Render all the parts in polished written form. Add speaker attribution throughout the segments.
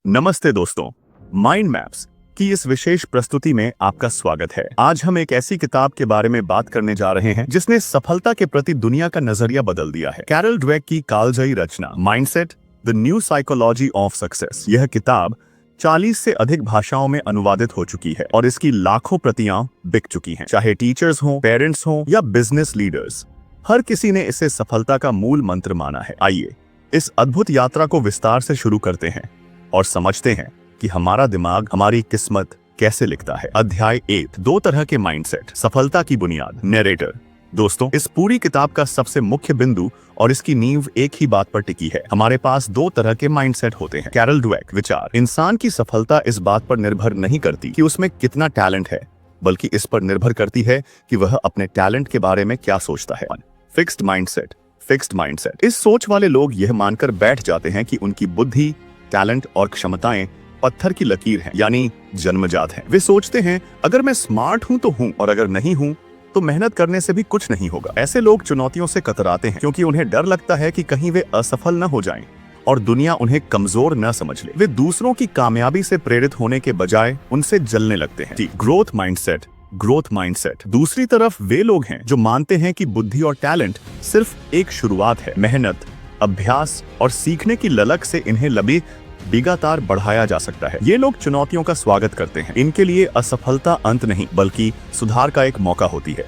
Speaker 1: नमस्ते दोस्तों, mind maps की इस विशेष प्रस्तुति में आपका स्वागत है। आज हम एक ऐसी किताब के बारे में बात करने जा रहे हैं जिसने सफलता के प्रति दुनिया का नजरिया बदल दिया है। कैरल ड्वेक की कालजयी रचना mindset the new psychology of success. यह किताब 40 से अधिक भाषाओं में अनुवादित हो चुकी है और इसकी लाखों प्रतियां बिक चुकी हैं। चाहे टीचर्स हों, पेरेंट्स हों या बिजनेस लीडर्स, हर किसी ने इसे सफलता का मूल मंत्र माना है। आइए इस अद्भुत यात्रा को विस्तार से शुरू करते हैं और समझते हैं कि हमारा दिमाग हमारी किस्मत कैसे लिखता है। अध्याय 1, 2 तरह के माइंडसेट, सफलता की बुनियाद। नरेटर। दोस्तों, इस पूरी किताब का सबसे मुख्य बिंदु और इसकी नींव एक ही बात पर टिकी है। हमारे पास 2 तरह के माइंडसेट होते हैं। कैरल ड्वेक विचार। इंसान की सफलता इस बात पर निर्भर नहीं करती कि उसमें कितना टैलेंट है, बल्कि इस पर निर्भर करती है कि वह अपने टैलेंट के बारे में क्या सोचता है। Fixed mindset. Fixed mindset. इस सोच वाले लोग यह मानकर बैठ जाते हैं कि उनकी बुद्धि, टैलेंट और क्षमताएं पत्थर की लकीर हैं, यानी जन्मजात हैं। वे सोचते हैं अगर मैं स्मार्ट हूं तो हूं, और अगर नहीं हूं तो मेहनत करने से भी कुछ नहीं होगा। ऐसे लोग चुनौतियों से कतराते हैं क्योंकि उन्हें डर लगता है कि कहीं वे असफल न हो जाएं और दुनिया उन्हें कमजोर न समझ ले। वे दूसरों की कामयाबी से प्रेरित होने के बजाय उनसे जलने लगते हैं। Growth mindset. Growth mindset. दूसरी तरफ वे लोग हैं जो मानते हैं कि बुद्धि और टैलेंट सिर्फ एक शुरुआत है। मेहनत, अभ्यास और सीखने की ललक से इन्हें लगातार बढ़ाया जा सकता है। ये लोग चुनौतियों का स्वागत करते हैं। इनके लिए असफलता अंत नहीं बल्कि सुधार का एक मौका होती है।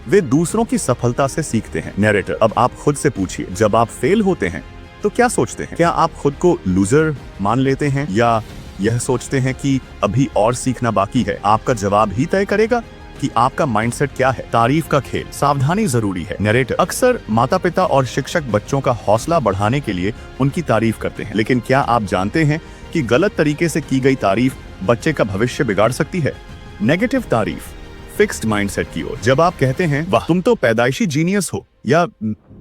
Speaker 1: वे दूसरों की सफलता से सीखते हैं। नैरेटर। अब आप खुद से पूछिए, जब आप फेल होते हैं तो क्या सोचते हैं? क्या आप खुद को लूजर मान लेते हैं या यह सोचते हैं कि अभी और सीखना बाकी है? आपका जवाब ही तय करेगा कि आपका माइंडसेट क्या है। तारीफ का खेल। सावधानी जरूरी है। नरेटर। अक्सर माता पिता और शिक्षक बच्चों का हौसला बढ़ाने के लिए उनकी तारीफ करते हैं, लेकिन क्या आप जानते हैं कि गलत तरीके से की गई तारीफ बच्चे का भविष्य बिगाड़ सकती है? नेगेटिव तारीफ। फिक्स्ड माइंडसेट की ओर। जब आप कहते हैं वाह तुम तो पैदाइशी जीनियस हो या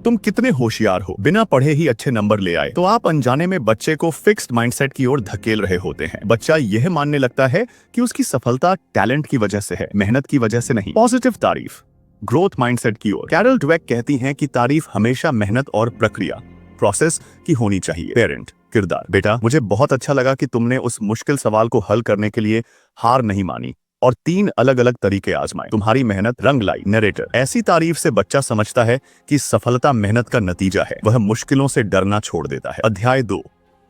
Speaker 1: तुम कितने होशियार हो, बिना पढ़े ही अच्छे नंबर ले आए, तो आप अनजाने में बच्चे को फिक्स्ड माइंडसेट की ओर धकेल रहे होते हैं। बच्चा यह मानने लगता है कि उसकी सफलता टैलेंट की वजह से है, मेहनत की वजह से नहीं। पॉजिटिव तारीफ। ग्रोथ माइंडसेट की ओर। कैरल ड्वेक कहती हैं कि तारीफ हमेशा मेहनत और प्रक्रिया, प्रोसेस की होनी चाहिए। पेरेंट। किरदार। बेटा, मुझे बहुत अच्छा लगा कि तुमने उस मुश्किल सवाल को हल करने के लिए हार नहीं मानी और 3 अलग अलग तरीके आजमाए। तुम्हारी मेहनत रंग लाई। नरेटर। ऐसी तारीफ से बच्चा समझता है कि सफलता मेहनत का नतीजा है। वह मुश्किलों से डरना छोड़ देता है। अध्याय 2,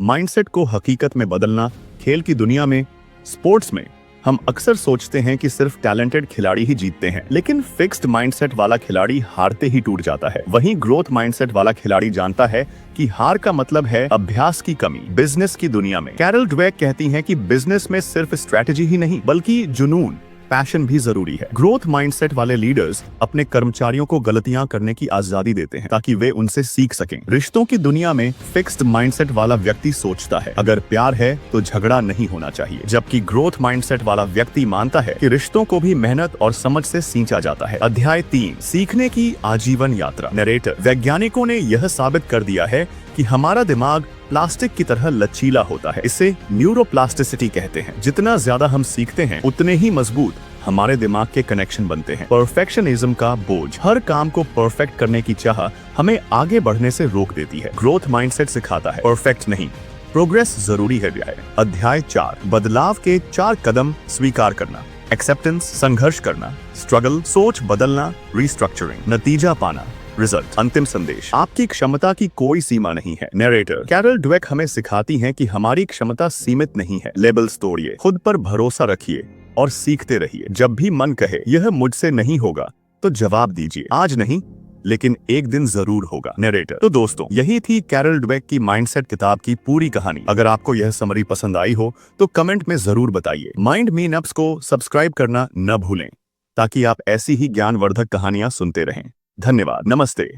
Speaker 1: माइंडसेट को हकीकत में बदलना। खेल की दुनिया में, स्पोर्ट्स में हम अक्सर सोचते हैं कि सिर्फ टैलेंटेड खिलाड़ी ही जीतते हैं, लेकिन फिक्स्ड माइंडसेट वाला खिलाड़ी हारते ही टूट जाता है। वहीं ग्रोथ माइंडसेट वाला खिलाड़ी जानता है कि हार का मतलब है अभ्यास की कमी। बिजनेस की दुनिया में कैरल ड्वेक कहती हैं कि बिजनेस में सिर्फ स्ट्रेटजी ही नहीं बल्कि जुनून, पैशन भी जरूरी है। ग्रोथ माइंडसेट वाले लीडर्स अपने कर्मचारियों को गलतियां करने की आजादी देते हैं ताकि वे उनसे सीख सकें। रिश्तों की दुनिया में फिक्स्ड माइंडसेट वाला व्यक्ति सोचता है अगर प्यार है तो झगड़ा नहीं होना चाहिए, जबकि ग्रोथ माइंडसेट वाला व्यक्ति मानता है कि रिश्तों को भी मेहनत और समझ से सींचा जाता है। अध्याय 3, सीखने की आजीवन यात्रा। नरेटर। वैज्ञानिकों ने यह साबित कर दिया है कि हमारा दिमाग प्लास्टिक की तरह लचीला होता है। इसे न्यूरोप्लास्टिसिटी कहते हैं। जितना ज्यादा हम सीखते हैं उतने ही मजबूत हमारे दिमाग के कनेक्शन बनते हैं। परफेक्शनिज्म का बोझ। हर काम को परफेक्ट करने की चाह हमें आगे बढ़ने से रोक देती है। ग्रोथ माइंडसेट सिखाता है परफेक्ट नहीं, प्रोग्रेस जरूरी है। अध्याय 4, बदलाव के 4 कदम स्वीकार करना। एक्सेप्टेंस, संघर्ष करना, स्ट्रगल, सोच बदलना, रिस्ट्रक्चरिंग, नतीजा पाना, रिजल्ट। अंतिम संदेश, आपकी क्षमता की कोई सीमा नहीं है। नरेटर। कैरल ड्वेक हमें सिखाती हैं कि हमारी क्षमता सीमित नहीं है। लेबल्स तोड़िए, खुद पर भरोसा रखिए और सीखते रहिए। जब भी मन कहे यह मुझसे नहीं होगा तो जवाब दीजिए, आज नहीं लेकिन एक दिन जरूर होगा। नरेटर। तो दोस्तों, यही थी कैरल ड्वेक की माइंडसेट किताब की पूरी कहानी। अगर आपको यह समरी पसंद आई हो तो कमेंट में जरूर बताइए। माइंड मैप्स को सब्सक्राइब करना न भूलें ताकि आप ऐसी ही ज्ञानवर्धक कहानियां सुनते रहें। धन्यवाद। नमस्ते।